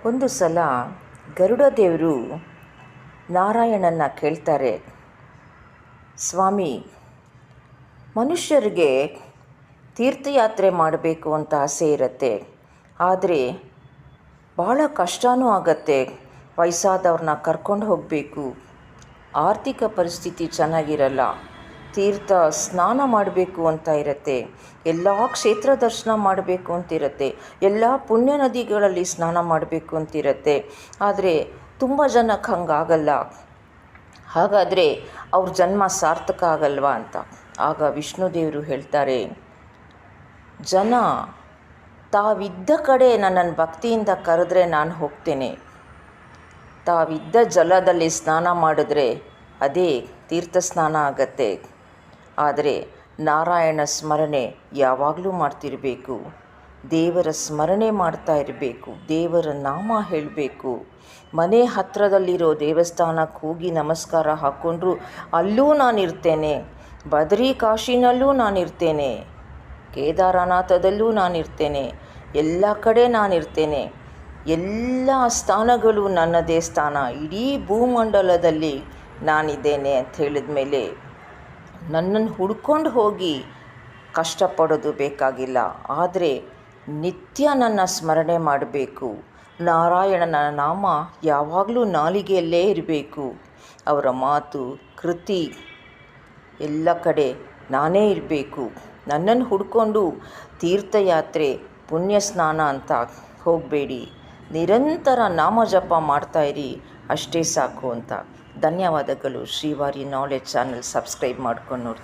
ಒಂದು ಸಲ ಗರುಡ ದೇವರು ನಾರಾಯಣನ ಕೇಳ್ತಾರೆ, ಸ್ವಾಮಿ, ಮನುಷ್ಯರಿಗೆ ತೀರ್ಥಯಾತ್ರೆ ಮಾಡಬೇಕು ಅಂತ ಆಸೆ ಇರುತ್ತೆ, ಆದರೆ ಭಾಳ ಕಷ್ಟವೂ ಆಗತ್ತೆ. ವಯಸ್ಸಾದವ್ರನ್ನ ಕರ್ಕೊಂಡು ಹೋಗಬೇಕು, ಆರ್ಥಿಕ ಪರಿಸ್ಥಿತಿ ಚೆನ್ನಾಗಿರಲ್ಲ, ತೀರ್ಥ ಸ್ನಾನ ಮಾಡಬೇಕು ಅಂತ ಇರುತ್ತೆ, ಎಲ್ಲ ಕ್ಷೇತ್ರ ದರ್ಶನ ಮಾಡಬೇಕು ಅಂತಿರುತ್ತೆ, ಎಲ್ಲ ಪುಣ್ಯ ನದಿಗಳಲ್ಲಿ ಸ್ನಾನ ಮಾಡಬೇಕು ಅಂತಿರುತ್ತೆ. ಆದರೆ ತುಂಬ ಜನಕ್ಕೆ ಹಂಗಾಗಲ್ಲ. ಹಾಗಾದರೆ ಅವ್ರ ಜನ್ಮ ಸಾರ್ಥಕ ಆಗಲ್ವಾ ಅಂತ. ಆಗ ವಿಷ್ಣು ದೇವರು ಹೇಳ್ತಾರೆ, ಜನ ತಾವಿದ್ದ ಕಡೆ ನನ್ನನ್ನು ಭಕ್ತಿಯಿಂದ ಕರೆದ್ರೆ ನಾನು ಹೋಗ್ತೇನೆ, ತಾವಿದ್ದ ಜಲದಲ್ಲಿ ಸ್ನಾನ ಮಾಡಿದ್ರೆ ಅದೇ ತೀರ್ಥ ಸ್ನಾನ ಆಗತ್ತೆ. ಆದರೆ ನಾರಾಯಣ ಸ್ಮರಣೆ ಯಾವಾಗಲೂ ಮಾಡ್ತಿರಬೇಕು, ದೇವರ ಸ್ಮರಣೆ ಮಾಡ್ತಾ ಇರಬೇಕು, ದೇವರ ನಾಮ ಹೇಳಬೇಕು. ಮನೆ ಹತ್ತಿರದಲ್ಲಿರೋ ದೇವಸ್ಥಾನಕ್ಕೆ ಹೋಗಿ ನಮಸ್ಕಾರ ಹಾಕ್ಕೊಂಡ್ರು ಅಲ್ಲೂ ನಾನಿರ್ತೇನೆ, ಬದರಿ ಕಾಶಿನಲ್ಲೂ ನಾನಿರ್ತೇನೆ, ಕೇದಾರನಾಥದಲ್ಲೂ ನಾನಿರ್ತೇನೆ, ಎಲ್ಲ ಕಡೆ ನಾನಿರ್ತೇನೆ. ಎಲ್ಲ ಸ್ಥಾನಗಳು ನನ್ನದೇ ಸ್ಥಾನ, ಇಡೀ ಭೂಮಂಡಲದಲ್ಲಿ ನಾನಿದ್ದೇನೆ ಅಂತ ಹೇಳಿದ ಮೇಲೆ ನನ್ನನ್ನು ಹುಡ್ಕೊಂಡು ಹೋಗಿ ಕಷ್ಟಪಡೋದು ಬೇಕಾಗಿಲ್ಲ. ಆದರೆ ನಿತ್ಯ ನನ್ನ ಸ್ಮರಣೆ ಮಾಡಬೇಕು, ನಾರಾಯಣನ ನಾಮ ಯಾವಾಗಲೂ ನಾಲಿಗೆಯಲ್ಲೇ ಇರಬೇಕು. ಅವರ ಮಾತು ಕೃತಿ ಎಲ್ಲ ಕಡೆ ನಾನೇ ಇರಬೇಕು. ನನ್ನನ್ನು ಹುಡ್ಕೊಂಡು ತೀರ್ಥಯಾತ್ರೆ ಪುಣ್ಯ ಸ್ನಾನ ಅಂತ ಹೋಗಬೇಡಿ, ನಿರಂತರ ನಾಮ ಜಪ ಮಾಡ್ತಾಯಿರಿ, ಅಷ್ಟೇ ಸಾಕು ಅಂತ. ಧನ್ಯವಾದಗಳು. ಶ್ರೀವಾರಿ ನಾಲೆಡ್ಜ್ ಚಾನಲ್ ಸಬ್ಸ್ಕ್ರೈಬ್ ಮಾಡ್ಕೊಂಡು ನೋಡಿ.